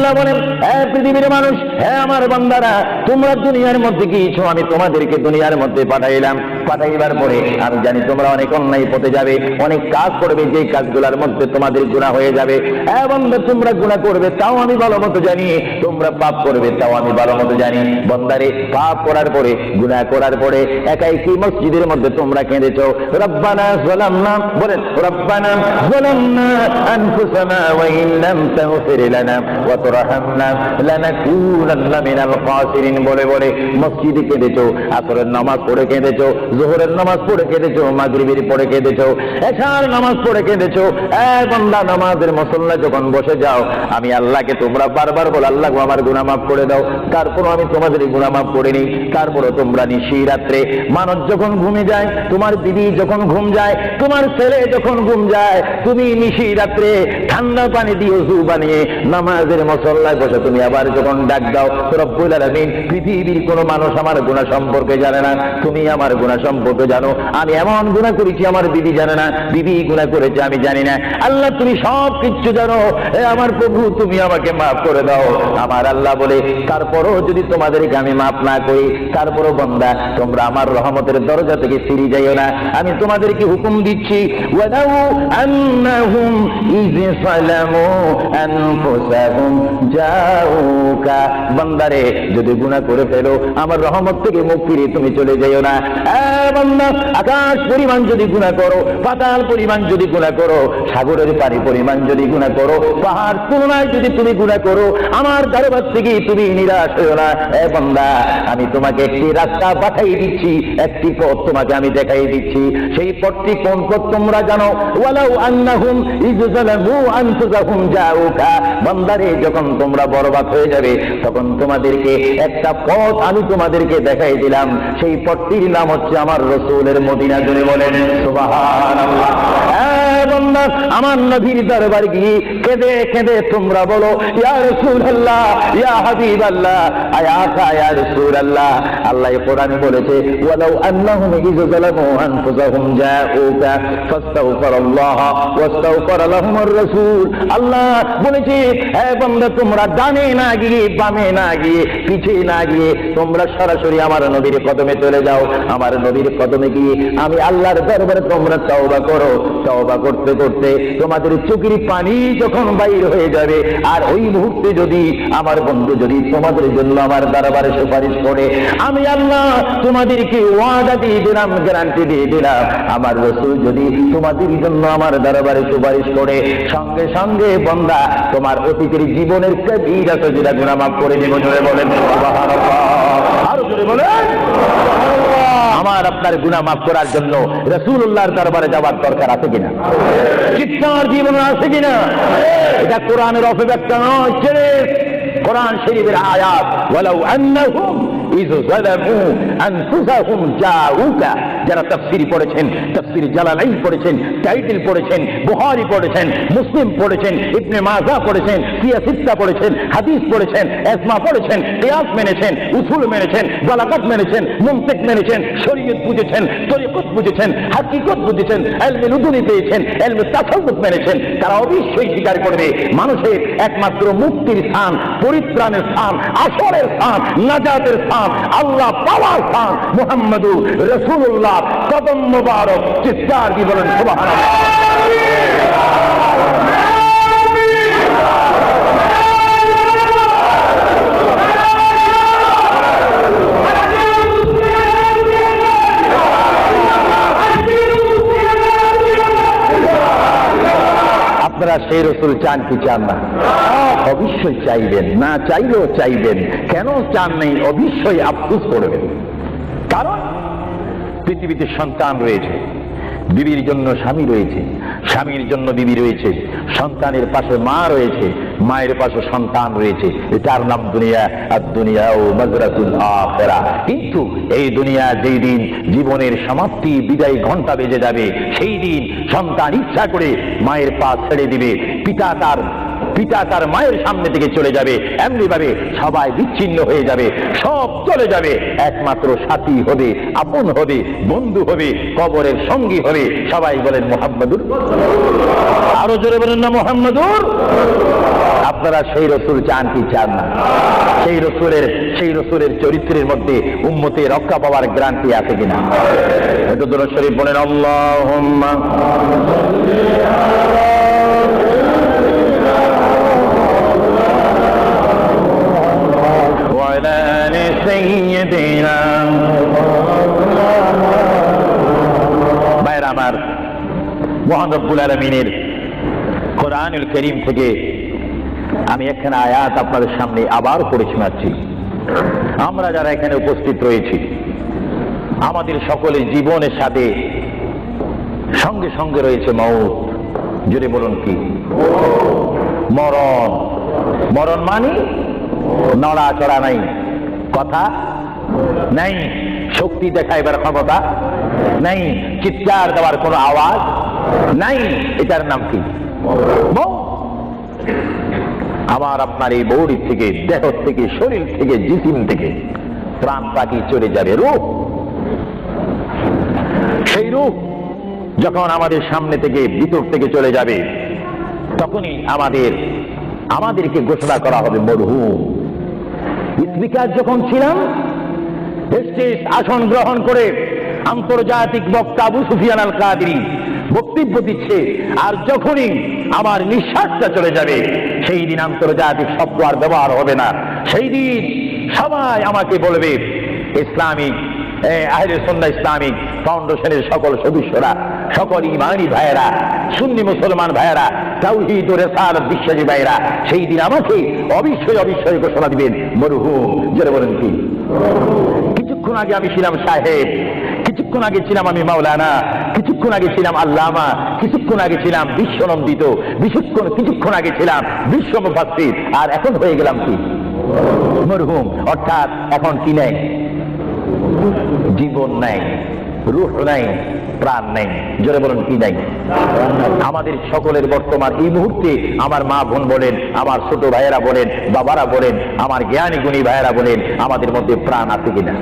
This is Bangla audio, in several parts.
আল্লাহ বলেন, হে পৃথিবীর মানুষ, হে আমার বান্দারা, তোমরা দুনিয়ার মধ্যে গিয়েছো, আমি তোমাদেরকে দুনিয়ার মধ্যে পাঠাইলাম। পাঠাইবার পরে আমি জানি তোমরা অনেক অন্যায় পথে যাবে, অনেক কাজ করবে, যে কাজগুলোর মধ্যে তোমাদের গুনাহ হয়ে যাবে। হে বান্দা, তোমরা গুনাহ করবে তাও আমি ভালো মতো জানি, তোমরা পাপ করবে তাও আমি ভালো মতো জানি। বান্দারে, পাপ করার পরে, গুনাহ করার পরে একাই কি মসজিদের মধ্যে তোমরা কেঁদেছো, রব্বানা যালামনা, বলেন রব্বানা যালামনা আনফুসানা ওয়া ইন লাম তাগফির লানা ওয়া তারহামনা লানাকুনান্না মিনাল খাসিরিন বলে বলে মসজিদে কেঁদেছো, আসরের নামাজ পড়ে কেঁদেছো, যোহরের নামাজ পড়ে কেঁদেছো, মাগরিবের পড়ে কেঁদেছো, এশার নামাজ পড়ে কেঁদেছো। এক বান্দা, নামাজের মুসল্লা যখন বসে যাও, আমি আল্লাহকে তোমরা বারবার বল, আল্লাহ আমার গুনাহ মাফ করে দাও। তারপরও আমি তোমাদের গুনাহ মাফ করে নিই। তারপরও তোমরা নিশি রাত্রে, মানুষ যখন ঘুমে যায়, তোমার বিবি যখন ঘুম যায়, তোমার ছেলে যখন ঘুম যায়, তুমি নিশি রাত্রে ঠান্ডা পানি দিয়ে ওযু বানিয়ে নামাজের মুসল্লায় বসে তুমি আবার যখন ডাক দাও, রব্বুল আলামিন, পৃথিবীর কোনো মানুষ আমার গুনাহ সম্পর্কে জানে না, তুমি আমার গুনাহ সম্পর্কে জানো। আমি এমন গুনাহ করেছি আমার বিবি জানে না, বিবি গুনাহ করেছে আমি জানি না। আল্লাহ, তুমি সব কিছু জানো। হে আমার প্রভু, তুমি আমাকে মাফ করে দাও। আমার আল্লাহ বলে, তারপরও যদি তোমাদেরকে আমি মাফ না করি, তারপরও বান্দা, তোমরা আমার রহমতের দরজা থেকে ফিরে যাইও না। আমি তোমাদেরকে হুকুম দিচ্ছি, ওয়ালাউ আন্নাহুম ইয সালামু আনফুসাহুম জাউকা, বান্দারে, যদি গুনাহ করে ফেলো, আমার রহমত থেকে মুখ ফিরে তুমি চলে যাইও না। বান্দা, আকাশ পরিমাণ যদি গুনাহ করো, পাতাল পরিমাণ যদি গুনাহ করো, সাগরের পানি পরিমাণ যদি গুনাহ করো, পাহাড় তুলনায় যদি তুমি গুনাহ করো, আমার দরবার থেকে তুমি নিরাশ হইও না। বান্দা, আমি তোমাকে একটি রাস্তা পাঠাই দিচ্ছি, একটি পথ তোমাকে আমি দেখাই দিচ্ছি। সেই পথটি কোন পথ তোমরা জানো? ওয়ালাউ আন্নাহুম ইয যালামু আনফুসাহুম জাউকা, বান্দারে, যখন তোমরা বরবাদ হয়ে যাবে, তখন তোমাদেরকে একটা পথ আমি তোমাদেরকে দেখাই দিলাম। সেই পথটির নাম হচ্ছে আমার রাসূলের মদিনা। জুড়ে বলেন সুবহানাল্লাহ। বান্দা, আমার নবীর দরবার গিয়ে কেঁদে কেঁদে তোমরা বলো, ইয়া রাসূলুল্লাহ, ইয়া হাবিবাল্লাহ, আয়া ইয়া রাসূলুল্লাহ। আল্লাহ কোরআনে বলেছে, ওয়ালাউ আন্নাহুম ইয যালামু আনফুসাহুম জাউকা ফাস্তাগফিরুল্লাহ ওয়াস্তাগফারা লাহুমুর রাসূল। আল্লাহ বলেছে, হে বান্দা, তোমরা ডানে না গিয়ে, বামে না গিয়ে, পিছে না গিয়ে, তোমরা সরাসরি আমার নবীর কদমে চলে যাও। আমার নবীর কদমে গিয়ে আমি আল্লাহর দরবারে তোমরা তওবা করো। তওবা করতে করতে তোমাদের চোখের পানি যখন বাইর হয়ে যাবে, আর ওই মুহূর্তে যদি আমার বন্ধু যদি তোমাদের জন্য আমার দরবারে সুপারিশ করে, আমি আল্লাহ তোমাদেরকে ওয়াদা দিয়ে দিলাম, গ্যারান্টি দিয়ে দিলাম, আমার রাসূল যদি তোমাদের জন্য আমার দরবারে সুপারিশ করে, সঙ্গে সঙ্গে বান্দা, তোমার অতীতের জীবনের কবিরা সগীরা গুনাহ মাফ করে দেব। জোরে বলেন সুবহানাল্লাহ। আর জোরে বলেন সুবহানাল্লাহ। আমার আপনার গুনাহ মাফ করার জন্য রাসূলুল্লাহর দরবারে যাওয়ার দরকার আছে কিনা? চিৎকার জীবন আছে কিনা? এটা কোরআনের অপব্যাখ্যা নয়, কোরআন শরীফের আয়াত। ওয়ালাউ আন্নাহুম ইয যালামু আনফুসাহুম জাউকা, যারা তাফসীর পড়েছেন, তাফসীর জালালাইন পড়েছেন, টাইটেল পড়েছেন, বুখারী পড়েছেন, মুসলিম পড়েছেন, ইবনে মাজাহ পড়েছেন, ফিয়া সিত্তা পড়েছেন, হাদিস পড়েছেন, ইজমা পড়েছেন, কিয়াস মেনেছেন, উসুল মেনেছেন, বালাগাত মেনেছেন, মুনতিক মেনেছেন, শরীয়ত বুঝেছেন, তরিকত বুঝেছেন, হাকিকত বুঝেছেন, ইলমে লুদুনি পেয়েছেন, ইলমে তাসাউফ মেনেছেন, তারা অবশ্যই স্বীকার করবে মানুষের একমাত্র মুক্তির স্থান, পরিত্রাণের স্থান, আসরের স্থান, নাজাতের স্থান, আল্লাহ পাওয়ার স্থান মুহাম্মদুর রাসূলুল্লাহ কদম মুবারক। চিৎকার দিয়ে বলেন সুবহানাল্লাহ। আপনারা সেই রাসূল চান কি চান না? অবশ্যই চাইবেন, না চাইলেও চাইবেন। কেন চান নেই? অবশ্যই আফসোস করবেন। কারণ পৃথিবীতে সন্তান রয়েছে, বিবির জন্য স্বামী রয়েছে, স্বামীর জন্য বিবি রয়েছে, সন্তানের পাশে মা রয়েছে, মায়ের পাশে সন্তান রয়েছে। এটার নাম দুনিয়া। আর দুনিয়া ও মাজরাতুল আখিরা। কিন্তু এই দুনিয়া যেই দিন জীবনের সমাপ্তি, বিদায় ঘন্টা বেজে যাবে, সেই দিন সন্তান ইচ্ছা করে মায়ের পা ছেড়ে দিবে, পিতা তার পিতা তার মায়ের সামনে থেকে চলে যাবে, এমনি ভাবে সবাই বিচ্ছিন্ন হয়ে যাবে, সব চলে যাবে, একমাত্র সাথী হবে, আপন হবে, বন্ধু হবে, কবরের সঙ্গী হবে। সবাই বলেন মুহাম্মাদুর, আরো জোরে বলেন না মুহাম্মাদুর। আপনারা সেই রসুল চান কি চান না? সেই রসুলের চরিত্রের মধ্যে উম্মতের রক্ষা পাওয়ার গ্যারান্টি আছে কিনা? একটু দরুদ শরীফ বলেন, আল্লাহুম্মা ওয়া আলা আলি সাইয়্যিদিনা। ভাইরা আমার, মহান রব্বুল আলামিনের কোরআনুল কারীম থেকে আমি একখানা আয়াত আপনাদের সামনে আবার পড়ে শোনাচ্ছি। আমরা যারা এখানে উপস্থিত রয়েছি, আমাদের সকলের জীবনের সাথে সঙ্গে সঙ্গে রয়েছে মওত। জোরে বলুন কি? মরণ। মরণ মানে নড়াচড়া নাই, কথা নাই, শক্তি দেখাইবার ক্ষমতা নাই, চিৎকার দেওয়ার কোনো আওয়াজ নাই। এটার নাম কি? মওত। আমার আপনার এই বডি থেকে, দেহ থেকে, শরীর থেকে, জিসিম থেকে প্রাণ পাখি চলে যাবে, রূহ। সেই রূহ যখন আমাদের সামনে থেকে, ভিতর থেকে চলে যাবে, তখনই আমাদেরকে ঘোষণা করা হবে মরহুম। স্পিকার যখন ছিলাম, স্টেজ আসন গ্রহণ করে আন্তর্জাতিক বক্তা আবু সুফিয়ান আল কাদেরী বক্তব্য দিচ্ছে, আর যখনই আমার নিঃশ্বাসটা চলে যাবে, সেই দিন আন্তর্জাতিক শব্দ আর ব্যবহার হবে না। সেই দিন সবাই আমাকে বলবে, ইসলামিক আহলে সুন্নাহ ইসলামিক ফাউন্ডেশনের সকল সদস্যরা, সকল ইমানি ভাইয়েরা, সুন্নি মুসলমান ভাইয়েরা, তাওহীদ ও রিসালাত বিশ্বাসী ভাইয়েরা, সেই দিন আমাকে অবশ্যই ঘোষণা দিবেন মরহুম। জোরে বলেন কি? কিছুক্ষণ আগে আমি ছিলাম সাহেব, কিছুক্ষণ আগে ছিলাম আমি মাওলানা, কিছুক্ষণ আগে ছিলাম আল্লামা, কিছুক্ষণ আগে ছিলাম বিশ্বনন্দিত, কিছুক্ষণ আগে ছিলাম বিশ্ব মুফাসসির, আর এখন হয়ে গেলাম কি? মরহুম। অর্থাৎ এখন কি নাই? জীবন নাই, রূহ নাই, প্রাণ নাই। জোরে বলুন কি নাই? আমাদের সকলের বর্তমান এই মুহূর্তে আমার মা বোন বলেন, আমার ছোট ভাইয়েরা বলেন, বাবারা বলেন, আমার জ্ঞানী গুণী ভাইয়েরা বলেন, আমাদের মধ্যে প্রাণ আছে কিনা?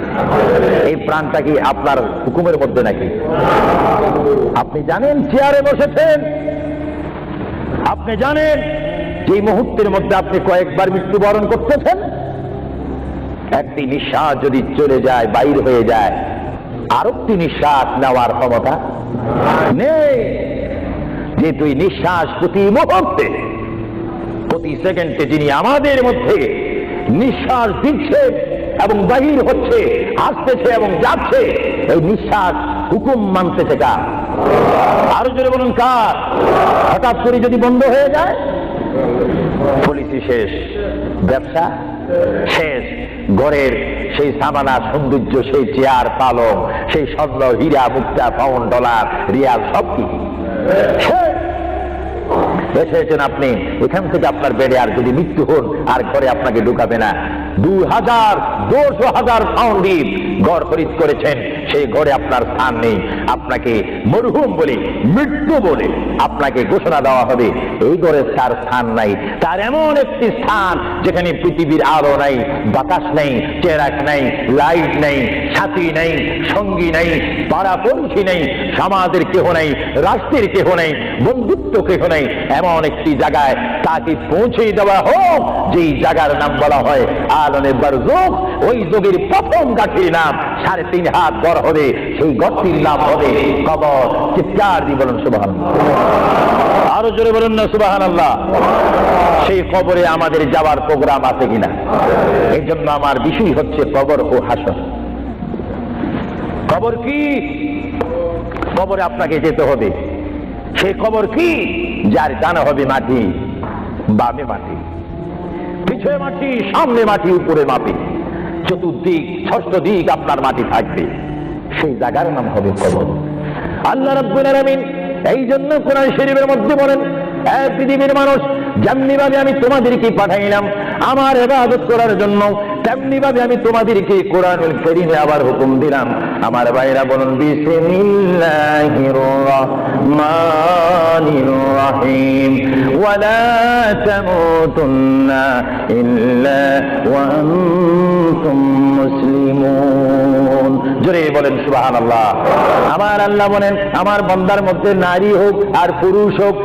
এই প্রাণটা কি আপনার হুকুমের মধ্যে নাকি? আপনি জানেন চেয়ারে বসেছেন, আপনি জানেন যে মুহূর্তের মধ্যে আপনি কয়েকবার মৃত্যুবরণ করতেছেন। একটি নিঃশ্বাস যদি চলে যায়, বাইর হয়ে যায়, আরেকটি নিঃশ্বাস নেওয়ার ক্ষমতা নেই। যে তুই নিঃশ্বাস প্রতি মুহূর্তে, প্রতি সেকেন্ডে যিনি আমাদের মধ্যে নিঃশ্বাস দিচ্ছে এবং বাহির হচ্ছে, আসতেছে এবং যাচ্ছে, এই নিঃশ্বাস হুকুম মানতেছে কার? আরো জোরে বলুন কার? হঠাৎ করে যদি বন্ধ হয়ে যায়, পলিসি শেষ, ব্যবসা শেষ, ঘরের সেই সামানা সৌন্দর্য, সেই চেয়ার পালং, সেই স্বর্ণ হীরা মুক্তা পাউন্ড ডলার রিয়াল সব কি এসেছেন আপনি। এখান থেকে আপনার বেডে আর যদি মৃত্যু হন, আর ঘরে আপনাকে ঢুকাবে না। 2,000 পাউন্ড দিয়ে ঘর খরিদ করেছেন, সেই ঘরে আপনার স্থান নেই। আপনাকে মরহুম বলে, মৃত্যু বলে আপনাকে ঘোষণা দেওয়া হবে, এই ঘরে তার স্থান নাই। তার এমন একটি স্থান যেখানে পৃথিবীর আলো নাই, বাতাস নেই, চেরাক নাই, লাইট নেই, সাথী নেই, সঙ্গী নেই, পাড়াপড়শি নেই, সমাজের কেহ নেই, রাষ্ট্রের কেহ নেই, বন্ধুত্ব কেহ নেই। এমন একটি জায়গায় তাকে পৌঁছে দেওয়া হোক, যেই জায়গার নাম বলা হয় আলমে বারযুখ। ওই যুগের প্রথম গাছের নাম 3.5 হাত বড় হবে, সেই গর্তির নাম হবে কবর। চিৎকার দিয়ে বলুন সুবহানাল্লাহ। আরো জোরে বলুন না সুবহানাল্লাহ। সেই কবরে আমাদের যাওয়ার প্রোগ্রাম আছে কিনা? এই জন্য আমার বিষয় হচ্ছে কবর ও হাসর। কবর কি? কবরে আপনাকে যেতে হবে। সেই কবর কি? যার ডানে হবে মাটি, বামে মাটি, পিছনে মাটি, সামনে মাটি, উপরে মাটি, চতুর্দিক ষষ্ঠ দিক আপনার মাটি থাকবে। সেই জায়গার নাম হবে কবর। আল্লাহ রাব্বুল আলামিন এই জন্য কোরআন শরীফের মধ্যে বলেন, পৃথিবীর মানুষ, যেমনি ভাবে আমি তোমাদেরকে পাঠাইলাম আমার ইবাদত করার জন্য, তেমনি ভাবে আমি তোমাদেরকে কোরআনুল কারীমে আবার হুকুম দিলাম। আমার ভাইরা বলুন বিসমিল্লাহির রহমানির রহিম ওয়ালা তামুতুন্না ইল্লা ওয়া আনতুম মুসলিমুন। জোরে বলেন সুবহানাল্লাহ। আমার আল্লাহ বলেন আমার বান্দার মধ্যে নারী হোক আর পুরুষ হোক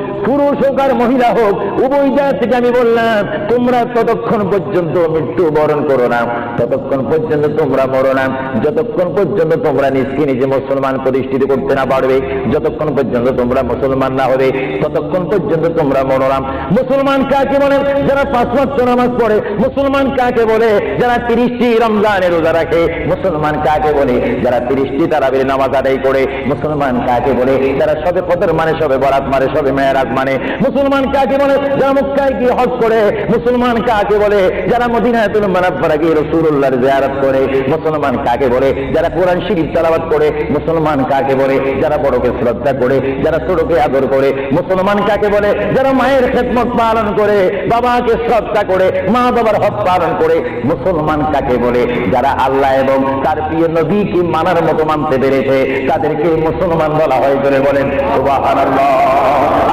আর মহিলা হোক, উভয় জাত থেকে আমি বললাম তোমরা ততক্ষণ পর্যন্ত মৃত্যুবরণ করো না, ততক্ষণ পর্যন্ত তোমরা মরো না, যতক্ষণ পর্যন্ত তোমরা নিজকে নিজে মুসলমান প্রতিষ্ঠিত করতে না পারবে, যতক্ষণ পর্যন্ত তোমরা মুসলমান না হবে ততক্ষণ পর্যন্ত তোমরা মরো না। মুসলমান কাকে বলে? যারা 5 ওয়াক্ত নামাজ পড়ে। মুসলমান কাকে বলে? যারা 30টি রমজানের রোজা রাখে। মুসলমান কাকে বলে? যারা 30টি তারাবির নামাজ আদায় করে। মুসলমান কাকে বলে? যারা সবে কদর মানে, সবে বরাত মানে, সবে মেরাজ মানে। মুসলমান কাকে বলে? যারা মক্কায় গিয়ে হজ করে। মুসলমান কাকে বলে? যারা মদিনাতুল মুনাওয়ারা গিয়ে রাসূলুল্লাহর জিয়ারত করে। মুসলমান কাকে বলে? যারা কোরআন শরীফ তেলাওয়াত করে। মুসলমান কাকে বলে? যারা বড়কে শ্রদ্ধা করে, যারা ছোটকে আদর করে। মুসলমান কাকে বলে? যারা মায়ের খেদমত পালন করে, বাবাকে শ্রদ্ধা করে, মা বাবার হক পালন করে। মুসলমান কাকে বলে? যারা আল্লাহ এবং তার প্রিয় নবীকে মানার মতো মানতে পেরেছে, তাদেরকে মুসলমান বলা হয়। জোরে বলেন সুবহানাল্লাহ।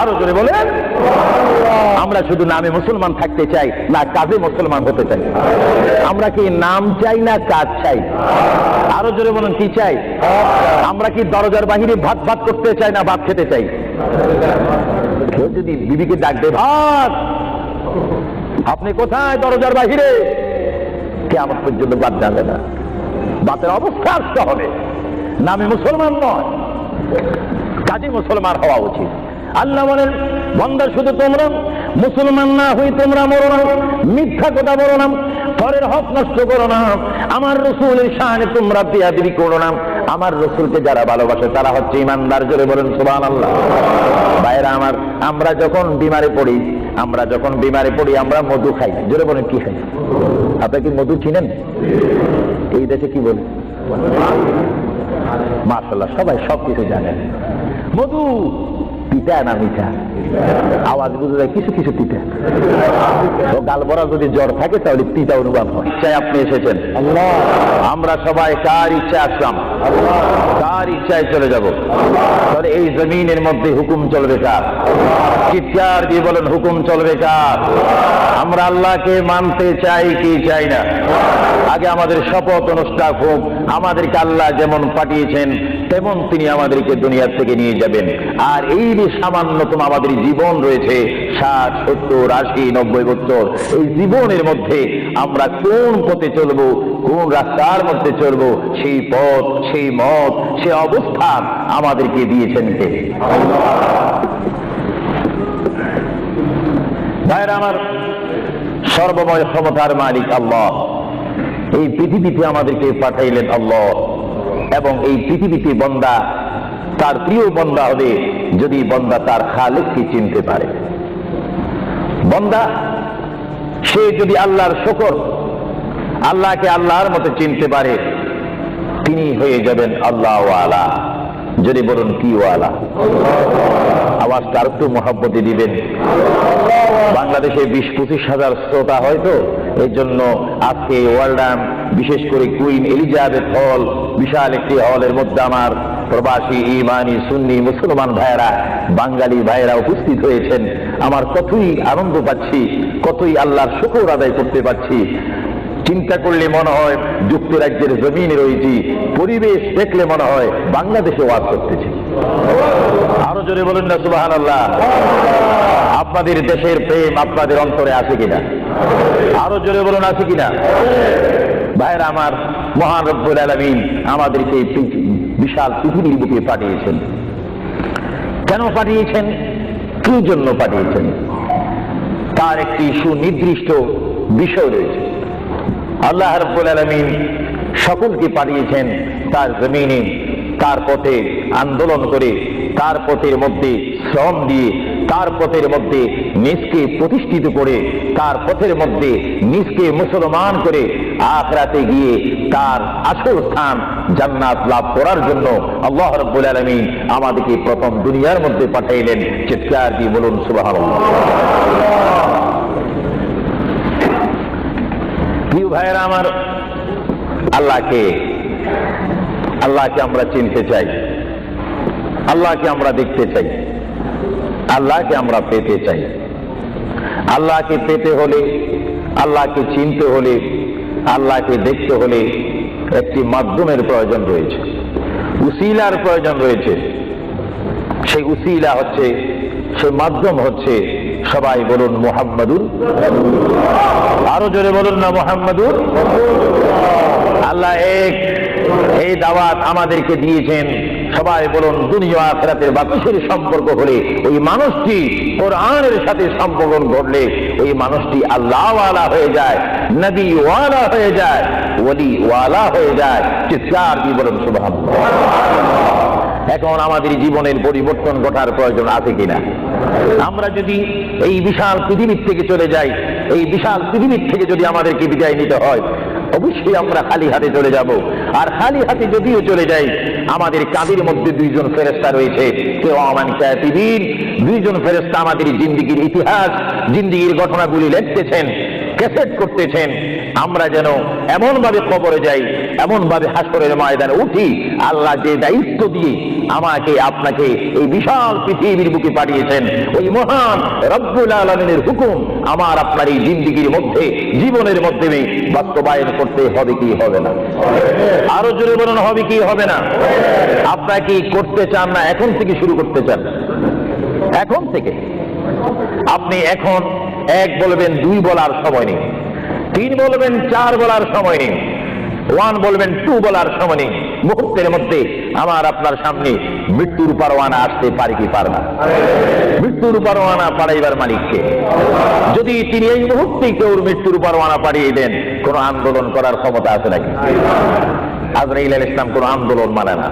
আরো জোরে বলেন। আমরা শুধু নামে মুসলমান থাকতে চাই না কাজে মুসলমান হতে চাই? আমরা কি নাম চাই না কাজ চাই? আরো জোরে বলেন কি চাই? আমরা কি দরজার বাহিরে ভাত ভাত করতে চাই না ভাত খেতে চাই? কেউ যদি বিবিকে ডাক দেয় ভাত, আপনি কোথায়? দরজার বাহিরে। কিয়ামত পর্যন্ত ভাত যাবে না। ভাতের অবস্থা আসতে হবে। নামে মুসলমান নয়, কাজে মুসলমান হওয়া উচিত। আল্লাহ বলেন বান্দা শুধু তোমরা মুসলমান না হই তোমরা মরো না, মিথ্যা কথা বলো না, পরের হক নষ্ট করো না, আমার রাসূলের শানে তোমরা বেয়াদবি করো না। আমার রাসূলকে যারা ভালোবাসে তারা হচ্ছে ঈমানদার। জোরে বলেন সুবহানাল্লাহ। ভাইরা আমার, আমরা যখন বিমারে পড়ি আমরা মধু খাই। জোরে বলেন কি খাই? আপনি কি মধু চিনেন? এই দেশে কি বলে? মাশাআল্লাহ, সবাই সবকিছু জানেন। মধু পিতা না মিঠা? আওয়াজ বুঝে যায় কিছু কিছু পিতা। তো গালবরা যদি জ্বর থাকে তাহলে পিতা অনুভব হয়। চাই আপনি এসেছেন, আমরা সবাই কার ইচ্ছা আসলাম? কার ইচ্ছায় চলে যাব? তাহলে এই জমিনের মধ্যে হুকুম চলবে কার? চিৎকার দিয়ে বলেন হুকুম চলবে কার? আমরা আল্লাহকে মানতে চাই কি চাই না? আগে আমাদের শপথ অনুষ্ঠান হোক, আমাদেরকে আল্লাহ যেমন পাঠিয়েছেন তেমন তিনি আমাদেরকে দুনিয়া থেকে নিয়ে যাবেন। আর এই যে সামান্যতম আমাদের জীবন রয়েছে 60, 70, 80, 90 বছর, এই জীবনের মধ্যে আমরা কোন পথে চলবো, কোন রাস্তার মধ্যে চলবো, সেই পথ, সেই মত, সে অবস্থান আমাদেরকে দিয়েছেন কে? ভাইরা আমার, সর্বময় ক্ষমতার মালিক আল্লাহ। এই পৃথিবীতে আমাদেরকে পাঠাইলেন আল্লাহ, এবং এই পৃথিবীতে বান্দা তার প্রিয় বান্দা হবে যদি বান্দা তার খালিককে চিনতে পারে। বান্দা সে যদি আল্লাহর শুকর, আল্লাহকে আল্লাহর মতো চিনতে পারে, তিনি হয়ে যাবেন আল্লাহ ওয়ালা। যদি বলুন কি ওয়ালা? আওয়াজটা আর একটু মহব্বতে দিবেন। বাংলাদেশে 20-25 হাজার শ্রোতা হয়তো, এর জন্য আজকে ওয়ালডাম, বিশেষ করে কুইন এলিজাবেথ হল, বিশাল একটি হলের মধ্যে আমার প্রবাসী ইমানি সুন্নি মুসলমান ভাইয়েরা, বাঙালি ভাইয়েরা উপস্থিত হয়েছেন। আমার কতই আনন্দ পাচ্ছি, কতই আল্লাহর শুকর আদায় করতে পারছি। চিন্তা করলে মনে হয় যুক্তরাজ্যের জমিনে রয়েছি, পরিবেশ দেখলে মনে হয় বাংলাদেশে ওয়াজ করতেছি। আরো জোরে বলুন না সুবহানাল্লাহ। আপনাদের দেশের প্রেম আপনাদের অন্তরে আছে কিনা? আরো জোরে বলুন আছে কিনা? ভাইরা আমার, মহান রব্বুল আলামিন আমাদেরকে বিশাল পৃথিবীর বুকে পাঠিয়েছেন। কেন পাঠিয়েছেন? কি জন্য পাঠিয়েছেন? তার একটি সুনির্দিষ্ট বিষয় রয়েছে। আল্লাহ রাব্বুল আলামিন সকলকে পাঠিয়েছেন তার জমিনে, তার পথে আন্দোলন করে, তার পথের মধ্যে শ্রম দিয়ে, তার পথের মধ্যে নিজকে প্রতিষ্ঠিত করে, তার পথের মধ্যে নিজকে মুসলমান করে আখিরাতে গিয়ে তার আসল স্থান জান্নাত লাভ করার জন্য আল্লাহ রাব্বুল আলামিন আমাদেরকে প্রথম দুনিয়ার মধ্যে পাঠাইলেন। চিৎকার দিয়ে বলুন সুবহানাল্লাহ। প্রিয় ভাইয়েরা আমার, আল্লাহকে আমরা চিনতে চাই, আল্লাহকে আমরা দেখতে চাই, আল্লাহকে আমরা পেতে চাই। আল্লাহকে পেতে হলে, আল্লাহকে চিনতে হলে, আল্লাহকে দেখতে হলে একটি মাধ্যমের প্রয়োজন রয়েছে, উসিলার প্রয়োজন রয়েছে। সেই উসিলা হচ্ছে, সেই মাধ্যম হচ্ছে, সবাই বলুন মুহাম্মাদুর, আরো জোরে বলুন না মুহাম্মাদুর। আল্লাহ এক, এই দাওয়াত আমাদেরকে দিয়েছেন। সবাই বলুন দুনিয়া আখিরাতের বাতিসের সম্পর্ক হলে ওই মানুষটি কোরআনের সাথে সম্পর্ক করলে ওই মানুষটি আল্লাহ ওয়ালা হয়ে যায়, নবী ওয়ালা হয়ে যায়, ওলি ওয়ালা হয়ে যায়। চিৎকার দিয়ে বলুন সুবহানাল্লাহ। এখন আমাদের জীবনের পরিবর্তন ঘটার প্রয়োজন আছে কিনা? আমরা যদি এই বিশাল পৃথিবীর থেকে চলে যাই, এই বিশাল পৃথিবীর থেকে যদি আমাদেরকে বিদায় নিতে হয়, অবশ্যই আমরা খালি হাতে চলে যাব। আর খালি হাতে যদিও চলে যাই, আমাদের কাঁধের মধ্যে দুইজন ফেরেশতা রয়েছে, কিরামান কাতিবিন। দুইজন ফেরেশতা আমাদের জিন্দেগির ইতিহাস, জিন্দেগির ঘটনাগুলি লিখতেছেন, ক্যাসেট করতেছেন। আমরা যেন এমন ভাবে কবরে যাই, এমন ভাবে হাসরের ময়দানে উঠি, আল্লাহ যে দায়িত্ব দিয়ে আমাকে আপনাকে এই বিশাল পৃথিবীর বুকে পাঠিয়েছেন, ওই মহান রব্বুল আলামিনের হুকুম আমার আপনার এই জিন্দেগির মধ্যে, জীবনের মধ্যে বাস্তবায়ন করতে হবে কি হবে না? আরো জোরে বলুন, হবে কি হবে না? আপনারা কি করতে চান না এখন থেকে শুরু করতে চান? এখন থেকে আপনি এখন এক বলবেন, দুই বলার সময় নেই, তিন বলবেন, চার বলার সময় নেই, ওয়ান বলবেন, টু বলার সময় নেই। মুহূর্তের মধ্যে আমার আপনার সামনে মৃত্যুর পরোয়ানা আসতে পারে কি পারে না? মৃত্যুর পরোয়ানা পাঠাইবার মালিককে। যদি তিনি এই মুহূর্তে কেউ মৃত্যুর পরোয়ানা পাঠিয়ে দেন, কোন আন্দোলন করার ক্ষমতা আছে নাকি? আজরাইল আলাইহিস সালাম কোন আন্দোলন মানে না।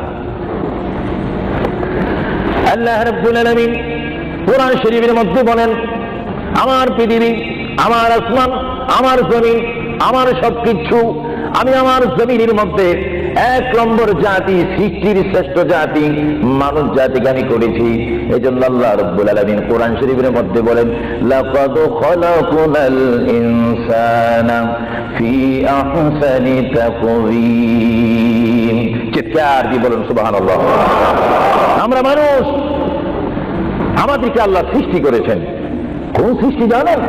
আল্লাহ রাব্বুল আলামিন কোরআন শরীফের মধ্যে বলেন, আমার পৃথিবী, আমার আসমান, আমার জমিন, আমার সবকিছু, আমি আমার জমিনের মধ্যে এক নম্বর জাতি, সৃষ্টির শ্রেষ্ঠ জাতি মানুষ জাতিকে আমি করেছি। এই জন্য আল্লাহ রাব্বুল আলামিন কোরআন শরীফের মধ্যে বলেন, লাকাদ খালাকুনাল ইনসানা ফি আহসানি তাকওয়িম। চিৎকার দিয়ে বলুন সুবহানাল্লাহ। আমরা মানুষ, আমাদেরকে আল্লাহ সৃষ্টি করেছেন। কোন সৃষ্টি জানেন?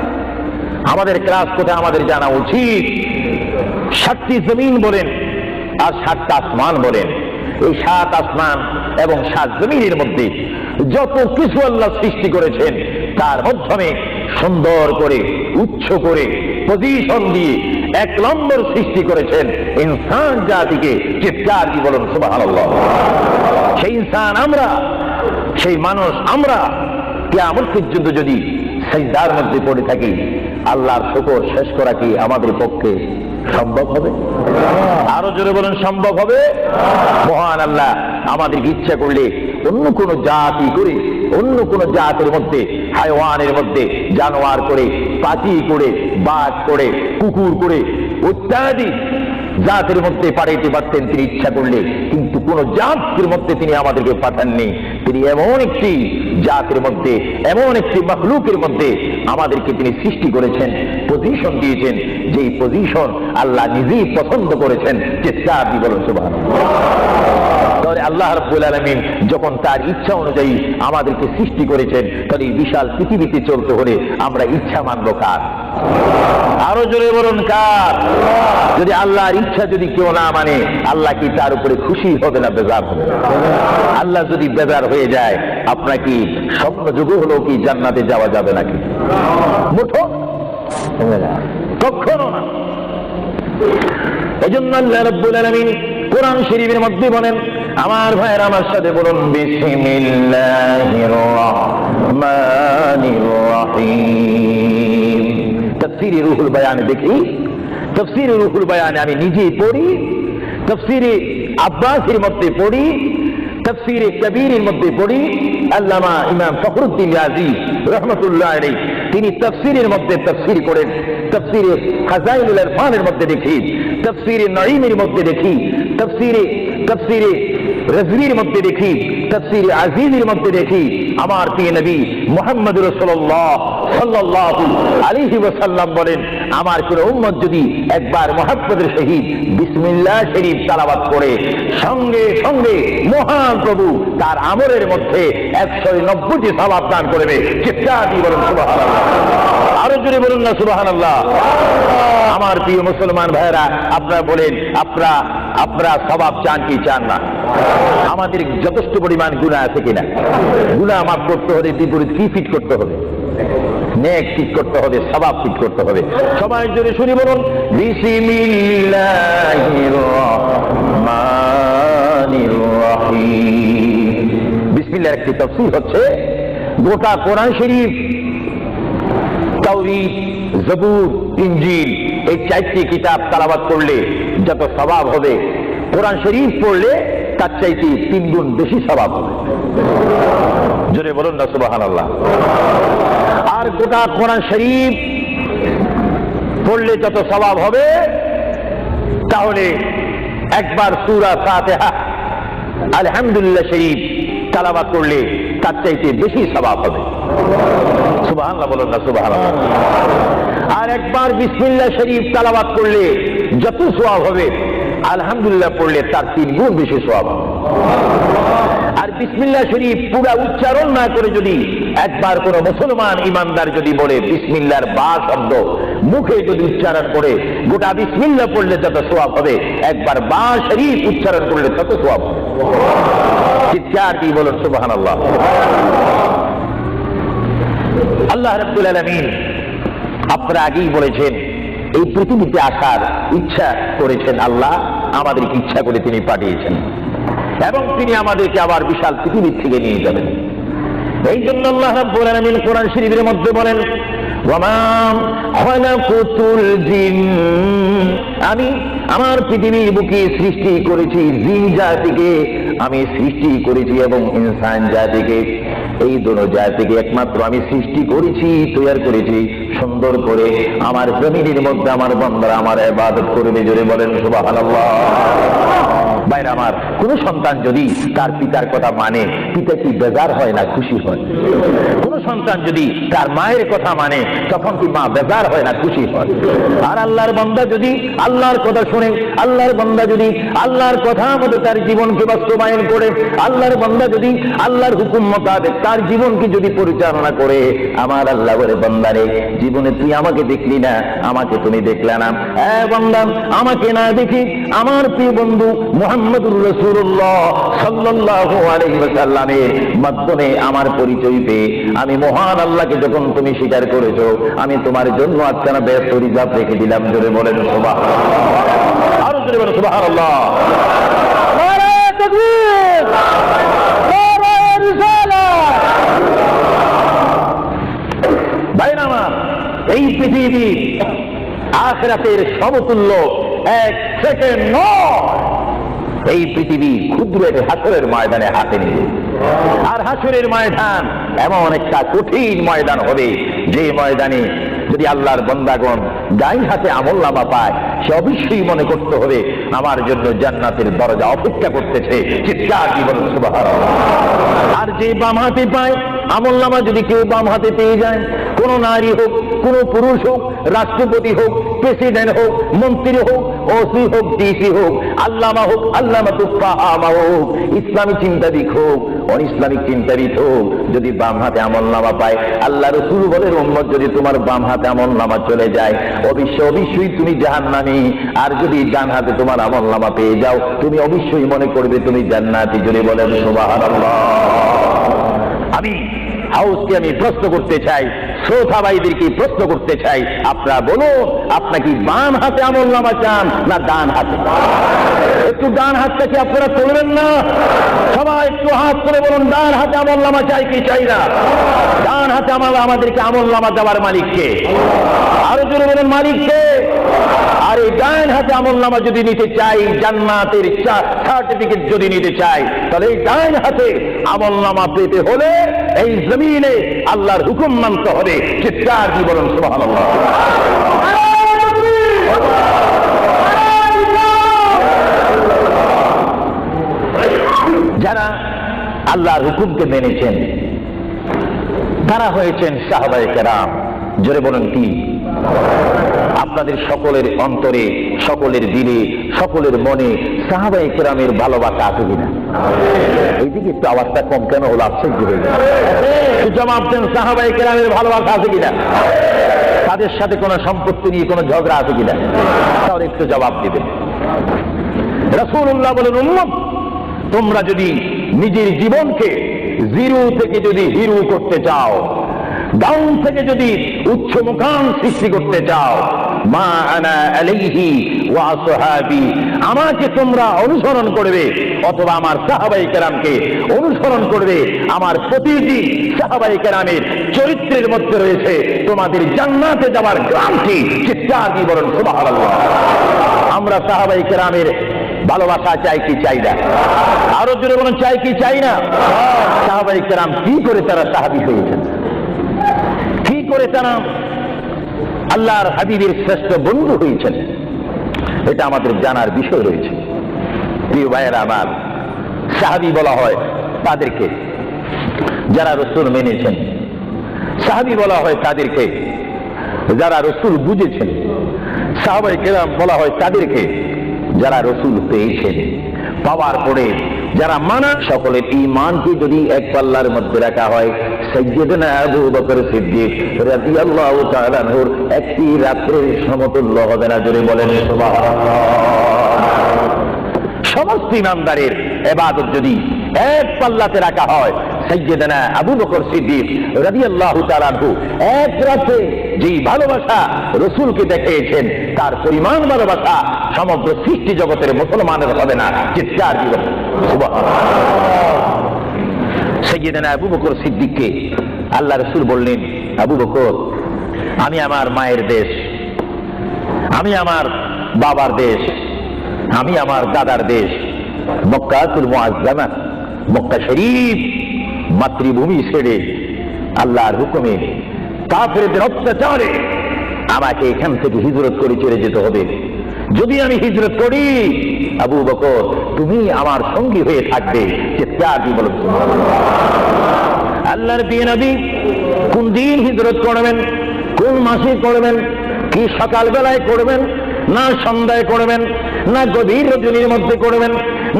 আমাদের ক্লাস কোথায় আমাদের জানা উচিত। 7টি জমিন বলেন আর 7টা আসমান বলেন। এই 7 আসমান এবং 7 জমিনের মধ্যে যত কিছু আল্লাহ সৃষ্টি করেছেন, তার মাধ্যমে সুন্দর করে, উচ্চ করে, পজিশন দিয়ে এক নম্বর সৃষ্টি করেছেন ইনসান জাতিকে। চিৎকার দিয়ে বলুন সুবহানাল্লাহ। সেই ইনসান আমরা, সেই মানুষ আমরা কিয়ামত পর্যন্ত যদি সিজদার মধ্যে পড়ে থাকি, আল্লাহর শুকর শেষ করা কি আমাদের পক্ষে সম্ভব হবে? আরো জোরে বলুন, সম্ভব হবে? মহান আল্লাহ আমাদেরকে ইচ্ছা করলে অন্য কোন জাতি করে, অন্য কোন জাতের মধ্যে, হায়ওয়ানের মধ্যে, জানোয়ার করে, পাখি করে, বাঘ করে, কুকুর করে, ইত্যাদি জাতের মধ্যে পাঠাইতে পারতেন তিনি ইচ্ছা করলে। কিন্তু কোন জাতির মধ্যে তিনি আমাদেরকে পাঠাননি। তিনি এমন একটি জাতের মধ্যে, এমন একটি মাখলুকের মধ্যে আমাদেরকে তিনি সৃষ্টি করেছেন, পজিশন দিয়েছেন, যেই পজিশন আল্লাহ নিজেই পছন্দ করেছেন। চিৎকার দিয়ে বলুন সুবহানাল্লাহ। তাহলে আল্লাহ রাব্বুল আলামিন যখন তার ইচ্ছা অনুযায়ী আমাদেরকে সৃষ্টি করেছেন, তাহলে এই বিশাল পৃথিবীতে চলতে হলে আমরা ইচ্ছা মানব কার? আরো জোরে বলুন কার? যদি আল্লাহর ইচ্ছা যদি কেউ না মানে, আল্লাহ কি তার উপরে খুশি হবে না বেজার হবে? আল্লাহ যদি বেজার হয়ে যায়, আপনার কি স্বপ্ন যুগ হলো কি জান্নাতে যাওয়া যাবে নাকি? মুঠো কখনো না। এজন্য আল্লাহ রাব্বুল আলামিন কোরআন শরীফের মধ্যে বলেন, আমার ভাইয়েরা আমার সাথে বলুন, বিসমিল্লাহির রহমানির রহিম। তাফসীরে রুহুল বায়ানে দেখি, তাফসীরে রুহুল বায়ানে আমি নিজেই পড়ি, তাফসীরে আব্বাসের মধ্যে পড়ি, তাফসীরে কবীরের মধ্যে পড়ি। আল্লামা ইমাম ফখরুদ্দীন রাজি রাহমাতুল্লাহ আলাইহি তিনি তাফসীরের মধ্যে তাফসীর করেন। তাফসীরে খাজাইনুল ইরফানের মধ্যে দেখি, তাফসীরে নঈমের মধ্যে দেখি, তাফসীরে রাজভীর মধ্যে দেখি, তাফসীরে আজিজের মধ্যে দেখি। আমার প্রিয় নবী মুহাম্মদ রাসূলুল্লাহ সাল্লাল্লাহু আলাইহি ওয়াসাল্লাম বলেন, আমার কোন উম্মত যদি একবার মুহাম্মদের সহিত বিসমিল্লাহ শরীফ তেলাওয়াত করে সঙ্গে সঙ্গে মহান প্রভু তার আমলের মধ্যে 190টি সওয়াব দান করবে। চিৎকার দিয়ে বলুন সুবহানাল্লাহ। আরো জোরে বলুন না সুবহানাল্লাহ। আমার প্রিয় মুসলমান ভাইরা, আপনারা বলেন, আপনারা সওয়াব চান কি চান না? আমাদের যথেষ্ট পরিমাণ গুনাহ আছে কিনা? গুনাহ মাফ করতে হলে বিপরীত কি ফিট করতে হবে? নেক ফিট করতে হবে, সওয়াব ফিট করতে হবে। সবাই জোরে শুনি বলুন বিসমিল্লাহির রহমানির রহিম। বিসমিল্লাহর একটি তাফসীর হচ্ছে গোটা কোরআন শরীফ, তাওরীত, জবুর, ইনজিল এই 4টি কিতাব তেলাওয়াত করলে যত সওয়াব হবে, কোরআন শরীফ পড়লে তার চাইতে 3 গুণ বেশি সওয়াব হবে। জোরে বলুন না সুবহানাল্লাহ। আর গোটা কোরআন শরীফ পড়লে যত সওয়াব হবে, তাহলে একবার সূরা ফাতিহা আলহামদুলিল্লাহ শরীফ তেলাওয়াত করলে তার চাইতে বেশি সওয়াব হবে। সুবহানাল্লাহ বলুন না সুবহানাল্লাহ। আর একবার বিসমিল্লাহ শরীফ তেলাওয়াত করলে যত সওয়াব হবে, আলহামদুলিল্লাহ পড়লে তার 3 গুণ বেশি সওয়াব হবে। আর বিসমিল্লাহ শরীফ পুরা উচ্চারণ না করে যদি একবার কোন মুসলমান ইমানদার যদি বলে বিসমিল্লাহর বা শব্দ মুখে যদি উচ্চারণ করে, গোটা বিসমিল্লাহ পড়লে যত সওয়াব হবে, একবার বা শরীফ উচ্চারণ করলে তত সওয়াব হবে। চিৎকার দিয়ে বলুন সুবহানাল্লাহ। আল্লাহ রাব্বুল আলামিন আপনারা আগেই বলেছেন, এই পৃথিবীতে আসার ইচ্ছা করেছেন আল্লাহ, আমাদেরকে ইচ্ছা করে তিনি পাঠিয়েছেন এবং তিনি আমাদেরকে আবার বিশাল পৃথিবীর থেকে নিয়ে যাবেন। এই জন্য আল্লাহ রাব্বুল আলামিন কোরআন শরীফের মধ্যে বলেন, ওয়ামা খালাকুতুল জিন, আমি আমার পৃথিবীর বুকে সৃষ্টি করেছি জিন জাতিকে, আমি সৃষ্টি করেছি এবং ইনসান জাতিকে। এই দুটো জাতিকে একমাত্র আমি সৃষ্টি করেছি, তৈরি করেছি সুন্দর করে। আমার জমিনের মধ্যে আমার বান্দারা আমার ইবাদত করবে। জোরে বলেন সুবহানাল্লাহ। ভাইরা আমার, কোন সন্তান যদি তার পিতার কথা মানে, পিতা কি বেজার হয় না খুশি হয়? কোন সন্তান যদি তার মায়ের কথা মানে, তখন কি মা বেজার হয় না খুশি হয়? আর আল্লাহর বান্দা যদি আল্লাহর কথা শুনে, আল্লাহর বান্দা যদি আল্লাহর কথা মতো তার জীবনকে বাস্তবায়ন করে, আল্লাহর বান্দা যদি আল্লাহর হুকুম মোতাবেক তার জীবনকে যদি পরিচালনা করে, আমার আল্লাহ বলে, বান্দারে জীবনে তুই আমাকে দেখলি না, আমাকে তুমি দেখলে না। বান্দা, আমাকে না দেখি আমার প্রিয় বন্ধু মুহাম্মদুর রাসূলুল্লাহ সাল্লাল্লাহু আলাইহি ওয়াসাল্লামের মাধ্যমে আমার পরিচয় পেয়ে আমি মহান আল্লাহকে যখন তুমি স্বীকার করেছো, আমি তোমার জন্য আজকানা ব্যস্ত রিজার্ভ রেখে দিলাম। জোরে বলেন সুবহানাল্লাহ। আরো জোরে বলেন সুবহানাল্লাহ। নারে তাকবীর, নারে রিসালাত। ভাইরা আমার, এই পৃথিবী আখিরাতের সমতুল্য 1 সেকেন্ড নয়। এই পৃথিবী ক্ষুদ্রের হাসরের ময়দানে হাতে নিয়ে, আর হাসরের ময়দান এমন একটা কঠিন ময়দান হবে, যে ময়দানে যদি আল্লাহর বান্দাগণ ডাইন হাতে আমলনামা পায়, সে অবশ্যই মনে করতে হবে আমার জন্য জান্নাতের দরজা অপেক্ষা করতেছে। চিৎকার দিয়ে বলুন সুবহানাল্লাহ। আর যে বাম হাতে পায় আমলনামা, যদি কেউ বাম হাতে পেয়ে যায়, কোন নারী হোক, কোন পুরুষ হোক, রাষ্ট্রপতি হোক, প্রেসিডেন্ট হোক, মন্ত্রী হোক, ওসি হোক, ডিসি হোক, আল্লামা হোক, আল্লামাতুল ফাহামা হোক, ইসলামী চিন্তাবিদ হোক, অনিসলামিক চিন্তাবিদ হোক, যদি বাম হাতে আমলনামা পায়, আল্লাহ রাসূল বলেন, উম্মত যদি তোমার বাম হাতে আমলনামা চলে যায়, অবশ্যই তুমি জাহান্নামী। আর যদি ডান হাতে তোমার আমলনামা পেয়ে যাও, তুমি অবশ্যই মনে করবে তুমি জান্নাতি। জোরে বলেন সুবহানাল্লাহ। আমি হাউসকে আমি প্রশ্ন করতে চাই, শ্রোতা ভাইদেরকে প্রশ্ন করতে চাই, আপনারা বলুন, আপনারা কি বাম হাতে আমলনামা চান না ডান হাতে? একটু ডান হাতটা কি আপনারা তুলবেন না? সবাই একটু হাত করে বলুন, ডান হাতে আমলনামা চাই কি চাই না? ডান হাতে আমাদেরকে আমলনামা দেওয়ার মালিককে? আরো জোরে বলুন, মালিককে। আর এই ডান হাতে আমলনামা যদি নিতে চাই, জান্নাতের সার্টিফিকেট যদি নিতে চাই, তাহলে এই ডান হাতে আমলনামা পেতে হলে এই জমিনে আল্লাহর হুকুম মানতে হবে। চিৎকার দিয়ে বলুন সুবহানাল্লাহ। যারা আল্লাহর হুকুমকে মেনেছেন, তারা হয়েছেন সাহাবায়ে কেরাম। জোরে বলেন কি? আপনাদের সকলের অন্তরে, সকলের দিলে, সকলের মনে সাহাবায়ে কেরামের ভালোবাসা আছে কিনা? এইদিকে একটু আওয়াজটা কম কেন হলো? আশ্চর্য হয়ে গেল। জবাব দেন, সাহাবায়ে কেরামের ভালোবাসা আছে কিনা? তাদের সাথে কোনো সম্পত্তি নিয়ে কোনো ঝগড়া আছে কিনা? তাহলে একটু জবাব দিবেন। রাসূলুল্লাহ বলেন, উম্মত তোমরা যদি নিজের জীবনকে জিরো থেকে যদি হিরো করতে চাও, ডাউন থেকে যদি উচ্চ মুকাম সৃষ্টি করতে চাও, মা আনা আলাইহি ওয়া আসহাবি, আমাকে তোমরা অনুসরণ করবে অথবা আমার সাহাবায়ে কেরামকে অনুসরণ করবে। আমার প্রতিটি সাহাবায়ে কেরামের চরিত্রের মধ্যে রয়েছে তোমাদের জান্নাতে যাওয়ার গ্যারান্টি। চিৎকার দিয়ে বলেন সুবহানাল্লাহ। আমরা সাহাবায়ে কেরামের ভালোবাসা চাই কি চাই না? আরো জোরে বলেন, চাই কি চাই না? সাহাবায়ে কেরাম কি করে তারা সাহাবী হয়েছেন? কি করে তারা আল্লাহর হাবিবের শ্রেষ্ঠ বন্ধু হয়েছেন? এটা আমাদের জানার বিষয় রয়েছে। প্রিয় ভাইয়েরা আমার, সাহাবী বলা হয় তাদেরকে যারা রাসূল মেনেছেন, সাহাবী বলা হয় তাদেরকে যারা রাসূল বুঝেছেন, সাহাবায়ে কেরাম বলা হয় তাদেরকে যারা রাসূল পেয়েছেন, পাওয়ার পরে যারা মানা। সকলের ঈমানকে যদি এক পাল্লার মধ্যে রাখা হয়, সাইয়্যিদনা আবু বকর সিদ্দিক রাদিয়াল্লাহু তাআলা আনহুর একটি রাত্রের সমতুল্য হবে না। জোরে বলেন সুবহানাল্লাহ। সমস্ত ইমানদারের ইবাদত যদি এক পাল্লাতে রাখা হয়, সাইয়্যিদনা আবু বকর সিদ্দিক রাদিয়াল্লাহু তাআলা আনহু এক রাতে যেই ভালোবাসা রাসূলকে দেখিয়েছেন, তার পরিমাণ ভালোবাসা সমগ্র সৃষ্টি জগতের মুসলমানের হবে না। চিৎকার দিবেন সুবহানাল্লাহ। সাইয়্যিদনা আবু বকর সিদ্দিককে আল্লাহ রাসূল বললেন, আবু বকর, আমি আমার মায়ের দেশ, আমি আমার বাবার দেশ, আমি আমার দাদার দেশ মক্কাতুল মুআজ্জামা, মক্কা শরীফ মাতৃভূমি ছেড়ে আল্লাহর হুকুমে কাফেরদের অত্যাচারে আমাকে এখান থেকে হিজরত করে চলে যেতে হবে। যদি আমি হিজরত করি, আবু বকর তুমি আমার সঙ্গী হয়ে থাকবে। চিৎকার দিয়ে বলুন সুবহানাল্লাহ। আল্লাহর প্রিয় নবী কোন দিন হিজরত করবেন, কোন মাসে করবেন, কি সকালবেলায় করবেন না সন্ধ্যায় করবেন, না গভীর রজনীর মধ্যে করবেন,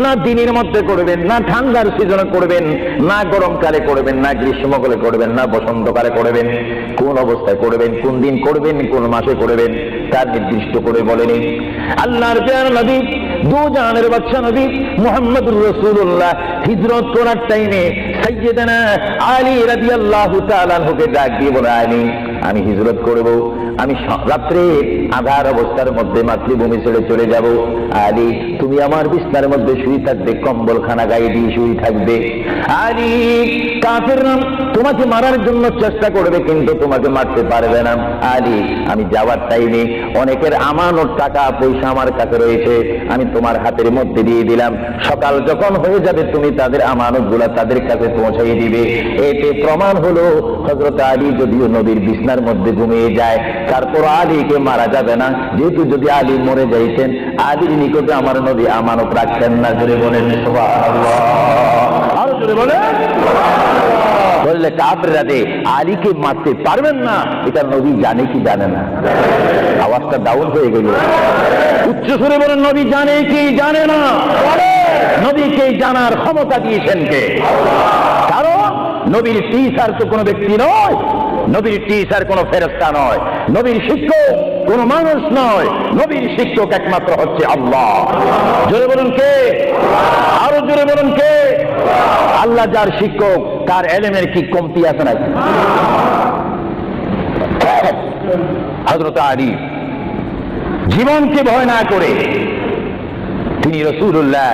না দিনের মধ্যে করবেন, না ঠান্ডার সিজনে করবেন, না গরমকালে করবেন, না গ্রীষ্মকালে করবেন, না বসন্তকালে করবেন, কোন অবস্থায় করবেন, কোন দিন করবেন, কোন মাসে করবেন, তার নির্দিষ্ট করে বলেনি। আল্লাহর প্রিয় নবী, দু জাহানের বাদশা নবী মুহাম্মদুর রাসূলুল্লাহ হিজরত করার টাইমে সাইয়্যিদানা আলী রাদিয়াল্লাহু তাআলা আনহুকে ডাক দিয়ে বলে, আলী আমি হিজরত করব, আমি রাত্রে আঁধার অবস্থার মধ্যে মাতৃভূমি ছেড়ে চলে যাব। আলী তুমি আমার বিছানার মধ্যে শুয়ে থাকবে, কম্বলখানা গায়ে দিয়ে শুয়ে থাকবে। আলী কাফেররা তোমাকে মারার জন্য চেষ্টা করবে, কিন্তু তোমাকে মারতে পারবে না। আলী আমি যাওয়ার টাইমে অনেকের আমানত টাকা পয়সা আমার কাছে রয়েছে, আমি তোমার হাতের মধ্যে দিয়ে দিলাম। সকাল যখন হয়ে যাবে তুমি তাদের আমানত গুলা তাদের কাছে পৌঁছাই দিবে। এতে প্রমাণ হলো হযরত আলী যদিও নবীর বিছানার মধ্যে ঘুমিয়ে যায়, তারপর আলীকে মারা যাবে না, যেহেতু যদি আলী মরে যাইতেন আলীর নিকটে আমার নবী আমানত রাখতেন না। জোরে বলেন সুবহানাল্লাহ। আরো জোরে বলেন সুবহানাল্লাহ। বললে কাফেররা যে আলীকে মারতে পারবেন না, এটা নবী জানে কি জানে না? আওয়াজটা ডাউন হয়ে গেল। উচ্চ সুরে বলেন, নবী জানে কি জানে না? নবীকে জানার ক্ষমতা দিয়েছেন কে? কারণ নবীর টিচার তো কোনো ব্যক্তি নয়, নবীর টিচার কোনো ফেরেশতা নয়, নবীর শিক্ষক কোনো মানুষ নয়, নবীর শিক্ষক একমাত্র হচ্ছে আল্লাহ। জোরে বলুন কে? আরো জোরে বলুন কে? আল্লাহ যার শিক্ষক, তার ইলমের কি কমতি আছে নাকি? হযরত আলী জীবনকে ভয় না করে তিনি রাসূলুল্লাহ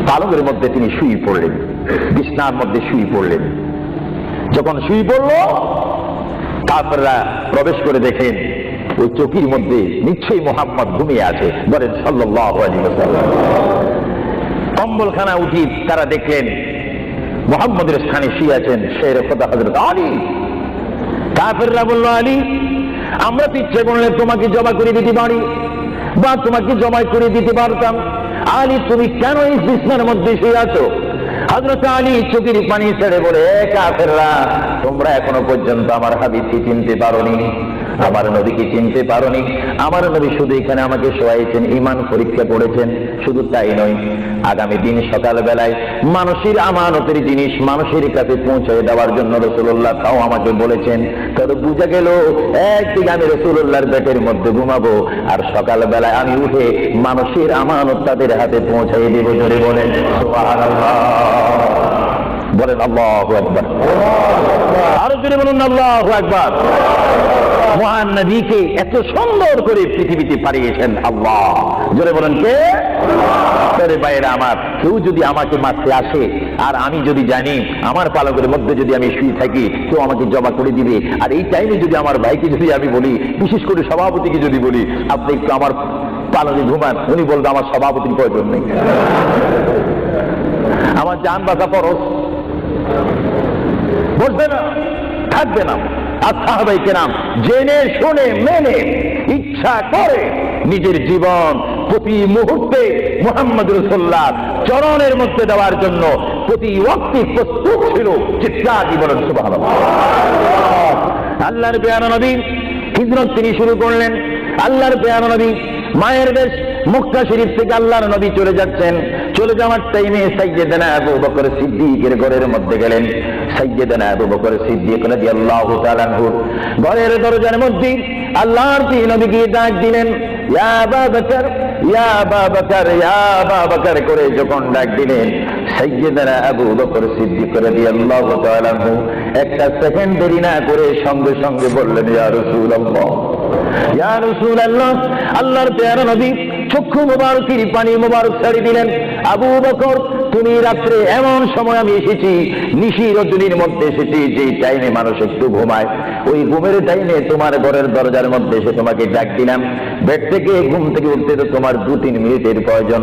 পালকের মধ্যে তিনি শুয়ে পড়লেন, বিছানার মধ্যে শুয়ে পড়লেন। যখন শুয়ে পড়ল, কাফেররা প্রবেশ করে দেখেন ওই চৌকির মধ্যে নিশ্চয়ই মুহাম্মদ ঘুমিয়ে আছে। বলেন সাল্লাল্লাহু আলাইহি ওয়াসাল্লাম। কম্বলখানা উঠি তারা দেখলেন মুহাম্মদের স্থানে শুয়ে আছেন শের খোদা হযরত আলী। কাফেররা বলল, আলী আমরা তো ইচ্ছে করলে তোমাকে জমা করে দিতে পারি বা তোমাকে জমা করে দিতে পারতাম, আলী তুমি কেন এই বিছানার মধ্যে শুয়ে আছো? হযরত আলী চোখের পানি ছেড়ে বলে, কাফেররা, তোমরা এখনো পর্যন্ত আমার হাবিবকে চিনতে পারোনি, আমার নবীকে চিনতে পারোনি। আমার নবী শুধু এখানে আমাকে শোয়াইছেন, ঈমান পরীক্ষা করেছেন। শুধু তাই নয়, আগামী দিন সকালবেলায় মানুষের আমানতের জিনিস মানুষের কাছে পৌঁছে দেওয়ার জন্য রাসূলুল্লাহ তাও আমাকে বলেছেন। তবে বুঝা গেল একদিকে আমি রাসূলুল্লাহর পেটের মধ্যে ঘুমাবো, আর সকালবেলায় আমি উঠে মানুষের আমানত তাদের হাতে পৌঁছাই দেব। জোরে বলেন সুবহানাল্লাহ, বলেন আল্লাহু আকবার, আরো জোরে বলুন আল্লাহু আকবার। মহান নবীকে এত সুন্দর করে পৃথিবীতে পাঠিয়েছেন আল্লাহ। জোরে বলেন কে? ভাইয়েরা আমার, কেউ যদি আমাকে মারতে আসে আর আমি যদি জানি আমার পালকের মধ্যে যদি আমি শুয়ে থাকি, কেউ আমাকে জমা করে দিবে, আর এই টাইমে যদি আমার ভাইকে যদি আমি বলি, বিশেষ করে সভাপতিকে যদি বলি আপনি একটু আমার পালকে ঘুমান, উনি বলবে আমার সভাপতির প্রয়োজন নেই, আমার জান বাঁচা ফরজ, বসবে না, থাকবে না। আর সাহাবায়ে কেরাম জেনে শুনে মেনে ইচ্ছা করে নিজের জীবন প্রতি মুহূর্তে মুহাম্মদ রাসূলুল্লাহ চরণের মধ্যে দেওয়ার জন্য প্রতি ওয়াক্তে প্রস্তুত ছিল। চিৎকার দিয়ে বলেন সুবহানাল্লাহ। আল্লাহর পেয়ারা নবী হিজরত তিনি শুরু করলেন। আল্লাহর পেয়ারা নবী মায়ের দেশ মক্কা শরীফ থেকে আল্লাহর নবী চলে যাচ্ছেন। চলে যাওয়ার টাইমে সাইয়্যিদানা আবু বকর সিদ্দিকের ঘরের মধ্যে গেলেন। সাইয়্যিদানা আবু বকর সিদ্দিক রাদিয়াল্লাহু তাআলা আনহু ঘরের দরজার মধ্যে আল্লাহর নবীকে ডাক দিলেন, ইয়া আবু বকর, ইয়া আবু বকর, ইয়া আবু বকর করে যখন ডাক দিলেন, সাইয়্যিদানা আবু বকর সিদ্দিক রাদিয়াল্লাহু তাআলা আনহু একটা সেকেন্ড দেরি না করে সঙ্গে সঙ্গে বললেন, ইয়া রাসূলুল্লাহ, ইয়া রাসূলুল্লাহ। আল্লাহর প্যারা নবী চক্ষু মোবারকের পানি মোবারক ছেড়ে দিলেন, আবু বকর, তুমি রাত্রে এমন সময় আমি এসেছি, নিশি রজনীর মধ্যে এসেছি, যে টাইমে মানুষ একটু ঘুমায়, ওই ঘুমের টাইমে তোমার ঘরের দরজার মধ্যে এসে তোমাকে ডাক দিলাম। বেড থেকে ঘুম থেকে উঠতে তো তোমার 2-3 মিনিটের প্রয়োজন,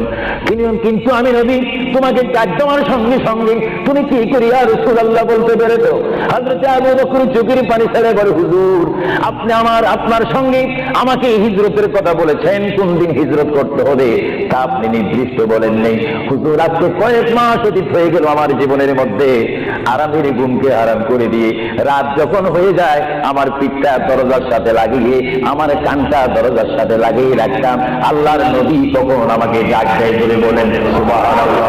কিন্তু আমি নবী তোমাকে ডাক দেওয়ার সঙ্গে সঙ্গে তুমি কি করি ইয়া রাসূলুল্লাহ বলতে পেরেছো? হযরত আবু বকর চোখের পানি ছেড়ে বলে, হুজুর, আপনি আপনার সঙ্গে আমাকে হিজরতের কথা বলেছেন, কোন দিন হিজরত করতে হবে তা আপনি নির্দিষ্ট বলেন নেই। হুজুর, আজকে কয়েক মাস অতীত হয়ে গেল আমার জীবনের মধ্যে আরামের ঘুমকে আরাম করে দিয়ে রাত যখন হয়ে যায় আমার পিঠটা দরজার সাথে লাগিয়ে, আমার কানটা দরজার সাথে লাগিয়ে রাখতাম। আল্লাহর নবী তখন আমাকে ডাক দেয়। বলে বলেন সুবহানাল্লাহ,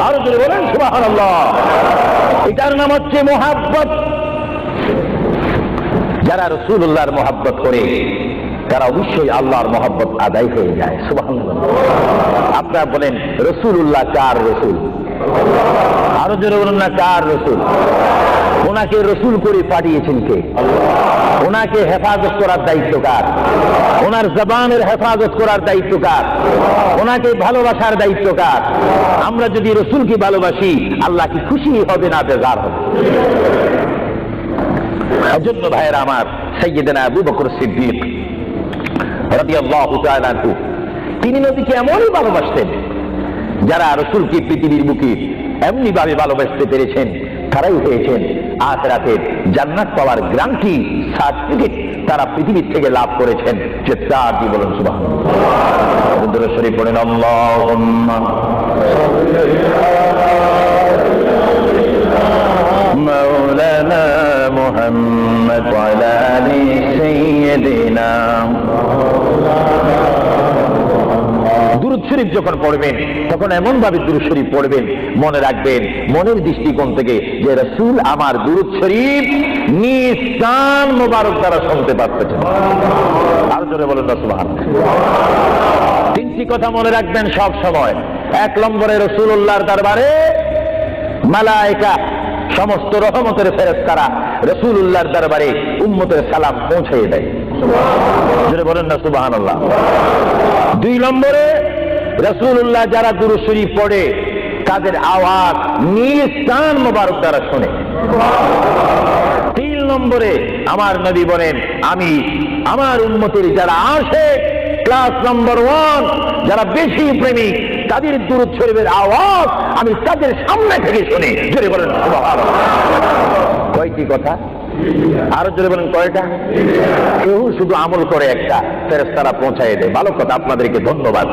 আরো জোরে বলেন সুবহানাল্লাহ। এটার নাম হচ্ছে মুহাব্বত। যারা রাসূলুল্লাহর মুহাব্বত করে তারা অবশ্যই আল্লাহর মহব্বত আদায় হয়ে যায়। সুবহানাল্লাহ। আপনারা বলেন রাসূলুল্লাহ কার রাসূল? আরো জোরে বলুন না, কার রাসূল? ওনাকে রাসূল করে পাঠিয়েছেন কে? ওনাকে হেফাজত করার দায়িত্ব কার? ওনার জবানের হেফাজত করার দায়িত্ব কার? ওনাকে ভালোবাসার দায়িত্ব কার? আমরা যদি রাসূলকে ভালোবাসি, আল্লাহ কি খুশি হবে না বেজার হবে? এজন্য ভাইয়েরা আমার, সাইয়্যিদানা আবু বকর সিদ্দিক রাদিয়াল্লাহু তাআলা আনহু তিনি নবীকে এমনই ভালোবাসতেন, যারা রাসূলকে পৃথিবীর বুকে এমনি ভাবে ভালোবাসতে পেরেছেন তারাই হয়েছেন আখিরাতের জান্নাত পাওয়ার গ্যারান্টি সার্টিফিকেট তারা পৃথিবীর থেকে লাভ করেছেন। চিৎকার দিয়ে বলেন সুবহানাল্লাহ। দরুদ শরীফ পড়েন, আল্লাহুম্মা মাওলানা মুহাম্মদ ওয়া আলা আলি সাইয়্যিদিনা। দুরূদ শরীফ যখন পড়বেন তখন এমন ভাবে দুরূদ শরীফ পড়বেন, মনে রাখবেন মনের দৃষ্টিকোণ থেকে যে রাসূল আমার দুরূদ শরীফ নিজ কান মোবারক দ্বারা শুনতে পাচ্ছেন। আর জোরে বলেন সুবহানাল্লাহ। 3টি কথা মনে রাখবেন সব সময়। 1 নম্বরে রাসূলুল্লাহর দরবারে মালায়েকা সমস্ত রহমতের ফেরেশতারা রাসূলুল্লাহর দরবারে উম্মতের সালাম পৌঁছে দেয়। জোরে বলেন না সুবহানাল্লাহ। 2 নম্বরে রাসূলুল্লাহ যারা দুরূদ শরীফ পড়ে তাদের আওয়াজ নিজ কান মোবারক দ্বারা শুনে। 3 নম্বরে আমার নবী বলেন, আমি আমার উম্মতের যারা আসে ক্লাস নম্বর 1 যারা বেশি প্রেমিক তাদের দুরূদ শরীফের আওয়াজ আমি তাদের সামনে থেকে শুনি। জোরে বলেন সুবহানাল্লাহ। কয়টি কথা? আরো জোরে বলেন কয়টা? কেউ শুধু আমল করে একটা, ফেরেশতারা পৌঁছায় দেয়। ভালো কথা, আপনাদেরকে ধন্যবাদ।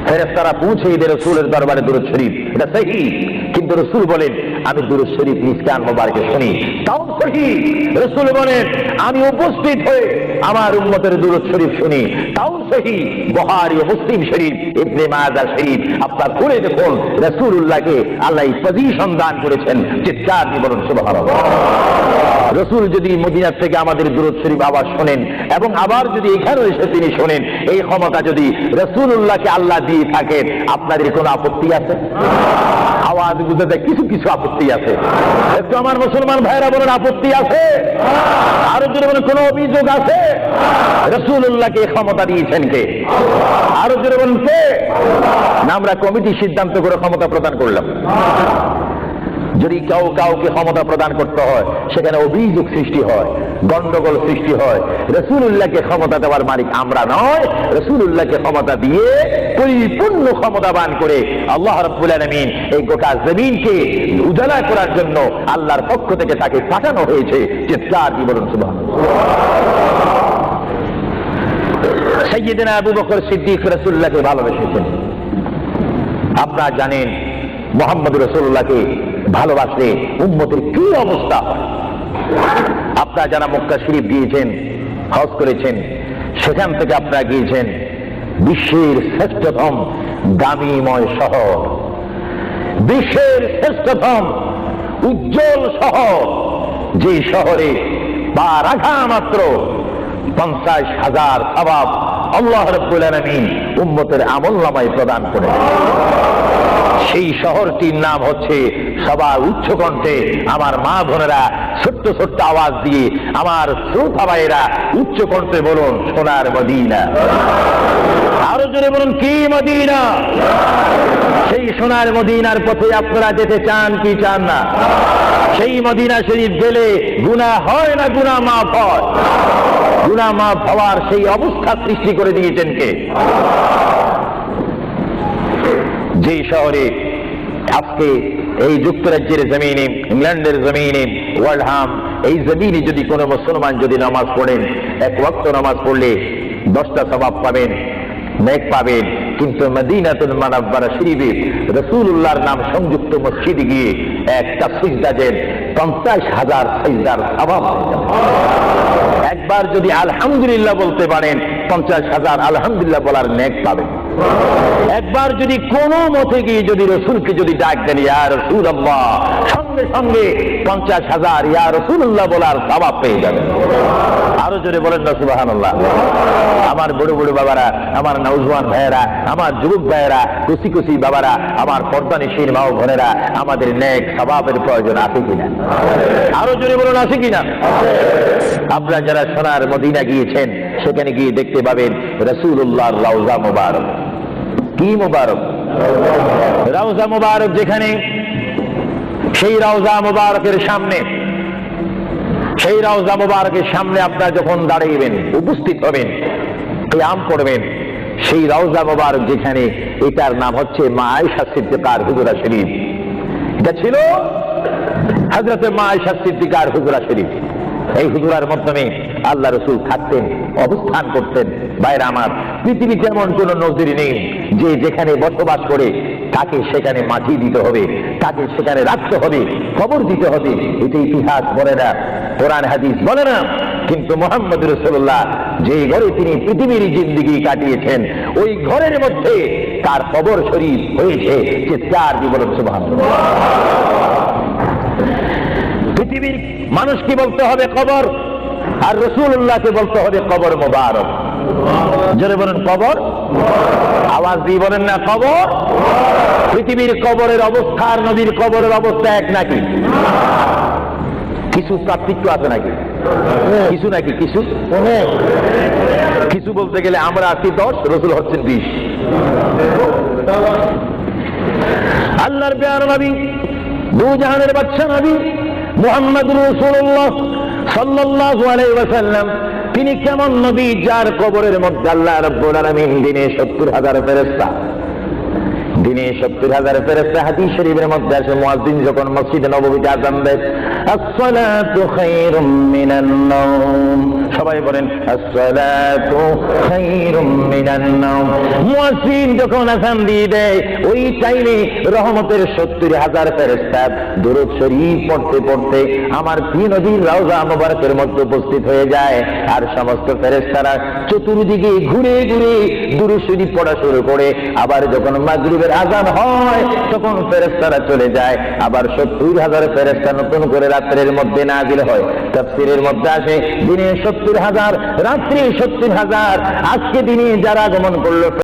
ফেরেশতারা পৌঁছে দেয় রাসূলের দরবারে দুরূদ শরীফ, এটা সহিহ। কিন্তু রাসূল বলেন আমি দুরূদ শরীফ নিজ কান মোবারকে শুনি, তাও সহি। রাসূল বলেন আমি উপস্থিত হয়ে আমার উম্মতের দুরূদ শরীফ শুনি, তাও সহি। বুখারী ও মুসলিম শরীফ, ইবনে মাজাহ শরীফ আপনার পড়ে দেখুন রাসূলুল্লাহকে আল্লাহ পজিশন দান করেছেন। চিৎকার দিয়ে বলুন সুবহানাল্লাহ। রাসূল যদি মদিনা থেকে আমাদের দুরূদ শরীফ আবার শোনেন এবং আবার যদি এখানে এসে তিনি শোনেন, এই ক্ষমতা যদি রাসূলুল্লাহকে আল্লাহ দিয়ে থাকেন, আপনাদের কোনো আপত্তি আছে? আওয়াজ বুঝতে কিছু কিছু আপত্তি আছে। একটু আমার মুসলমান ভাইরা বলেন আপত্তি আছে? আরো জোরে বলেন কোনো অভিযোগ আছে? রাসূলুল্লাহকে ক্ষমতা দিয়েছেন কে? আরো জোরে বলেন কে? না আমরা কমিটি সিদ্ধান্ত করে ক্ষমতা প্রদান করলাম? যদি কাউকে ক্ষমতা প্রদান করতে হয় সেখানে অভিযোগ সৃষ্টি হয়, গন্ডগোল সৃষ্টি হয়। রাসূলুল্লাহকে ক্ষমতা দেওয়ার মালিক আমরা নয়, রাসূলুল্লাহকে ক্ষমতা দিয়ে পরিপূর্ণ ক্ষমতাবান করে আল্লাহ রাব্বুল আলামিন এই গোটা জমিনকে উজালা করার জন্য আল্লাহর পক্ষ থেকে তাকে পাঠানো হয়েছে। চিৎকার দিয়ে বলুন সুবহানাল্লাহ। সাইয়্যিদনা আবু বকর সিদ্দিক রাসূলুল্লাহকে ভালোবেসেছেন। আপনারা জানেন মুহাম্মদ রাসূলুল্লাহকে ভালোবাসলে উম্মতের কি অবস্থা হয়। আপনারা যারা মক্কা শরীফ গিয়েছেন, হজ করেছেন, সেখান থেকে আপনারা গিয়েছেন বিশ্বের শ্রেষ্ঠতম গামীময় শহর, বিশ্বের শ্রেষ্ঠতম উজ্জ্বল শহর, যে শহরে পা রাখা মাত্র 50,000 সওয়াব আল্লাহ রাব্বুল আলামিন উম্মতের আমলনামায় প্রদান করেন। সেই শহরটির নাম হচ্ছে, সবার উচ্চ কণ্ঠে আমার মা বোনেরা ছোট্ট ছোট্ট আওয়াজ দিয়ে, আমার শ্রোতা ভাইয়েরা উচ্চ কণ্ঠে বলুন সোনার মদিনা। আরো জোরে বলুন কি মদিনা? সেই সোনার মদিনার পথে আপনারা যেতে চান কি চান না? সেই মদিনা শরীফ গেলে গুনাহ হয় না গুনাহ মাফ হয়? গুনাহ মাফ হওয়ার সেই অবস্থা সৃষ্টি করে দিয়েছেন কে? যে শহরে আজকে এই যুক্তরাজ্যের জমিনে, ইংল্যান্ডের জমিনে, ওয়ার্ল্ডহাম এই জমিনে যদি কোনো মুসলমান যদি নামাজ পড়েন, এক ওয়াক্ত নামাজ পড়লে 10টা সওয়াব পাবেন, নেক পাবেন। কিন্তু মদিনাতুল মুনাওয়ারা শরীফে রাসূলুল্লাহর নাম সংযুক্ত মসজিদে গিয়ে একটা সিজদা দেন, 50,000 সিজদার সওয়াব। একবার যদি আলহামদুলিল্লাহ বলতে পারেন, 50,000 আলহামদুলিল্লাহ বলার নেক পাবেন। একবার যদি কোনো মতে গিয়ে যদি রাসূলকে যদি ডাক দেন ইয়া রাসূলুল্লাহ, সঙ্গে সঙ্গে 50,000 ইয়া রাসূলুল্লাহ বলার সওয়াব পেয়ে যাবেন। আরো জোরে বলেন না সুবহানাল্লাহ। আমার বড় বড় বাবারা, আমার নওজওয়ান ভাইয়েরা, আমার যুবক ভাইয়েরা, কুচি কুচি বাবারা, আমার পর্দানিশীন মা ও বোনেরা, আমাদের নেক সওয়াবের প্রয়োজন আছে কিনা? আরো জোরে বলুন আছে কিনা? আপনারা যারা সোনার মদিনা গিয়েছেন, সেখানে গিয়ে দেখতে পাবেন রাসূলুল্লাহর রওজা মুবারক। কি মুবারক? রওজা মুবারক। যেখানে সেই রওজা মুবারকের সামনে, সেই রওজা মুবারকের সামনে আপনারা যখন দাঁড়াইবেন, উপস্থিত হবেন, কিয়াম করবেন, সেই রওজা মুবারক যেখানে, এটার নাম হচ্ছে মা আয়েশা সিদ্দিকার হুজরা শরীফ। এটা ছিল হযরত মা আয়েশা সিদ্দিকার হুজরা শরীফ। এই হুজরার মাধ্যমে আল্লাহ রাসূল থাকতেন, অবস্থান করতেন। ভাইরা আমার, পৃথিবীতে এমন কোন নজির নেই যে যেখানে বসবাস করে তাকে সেখানে মাটি দিতে হবে, তাকে সেখানে রাখতে হবে, খবর দিতে হবে। এটা ইতিহাস বলে না, কোরআন হাদিস বলে না। কিন্তু মুহাম্মদ রাসূলুল্লাহ যে ঘরে তিনি পৃথিবীর জিন্দেগি কাটিয়েছেন, ওই ঘরের মধ্যে তার কবর শরীফ হয়েছে। চিৎকার দিয়ে বলুন সুবহানাল্লাহ। পৃথিবীর মানুষকে বলতে হবে কবর, আর রাসূলুল্লাহকে বলতে হবে কবর মুবারক। জোরে বলেন কবর, আওয়াজ দিয়ে বলেন না কবর। পৃথিবীর কবরের অবস্থা আর নবীর কবরের অবস্থা এক নাকি? কিছু পার্থক্য আছে নাকি? কিছু নাকি? কিছু কিছু বলতে গেলে আমরা আছি 10, রাসূল হচ্ছেন 20। আল্লাহর প্যারা নবী, দু জাহানের বাদশা নবী মুহাম্মদ রাসূলুল্লাহ সাল্লাল্লাহু আলাইহি ওয়াসাল্লাম, তিনি কেমন নবী যার কবরের মধ্যে আল্লাহ রাব্বুল আলামিন দিনে 70,000 ফেরেশতা, দিনে 70,000 ফেরেশতা। হাদিস শরীফের মধ্যে আছে মুয়াজ্জিন যখন মসজিদে নববীতে আযান দেয়, আসসালাতু খায়রুম মিনান নাওম, সবাই বলেন আসসালাতু খায়রুম মিনান নাওম। মুয়াজ্জিন যখন আযান দিয়ে দেয় ওই টাইমে রহমতের 70,000 ফেরেশতা দুরূদ শরীফ পড়তে পড়তে আমার প্রিয় নবীর রওজা মুবারকের মধ্যে উপস্থিত হয়ে যায়। আর সমস্ত ফেরেশতারা চতুর্দিকে ঘুরে ঘুরে দুরূদ শরীফ পড়া শুরু করে। আবার যখন মাগরিবের আযান হয় তখন ফেরেশতারা চলে যায়। আবার 70,000 ফেরেশতা নতুন করে রাত্রের মধ্যে নাজিল হয়। তাফসীরের মধ্যে আসে দিনে 70,000, রাত্রে 70,000। আজকে দিনে যারা আগমন করলো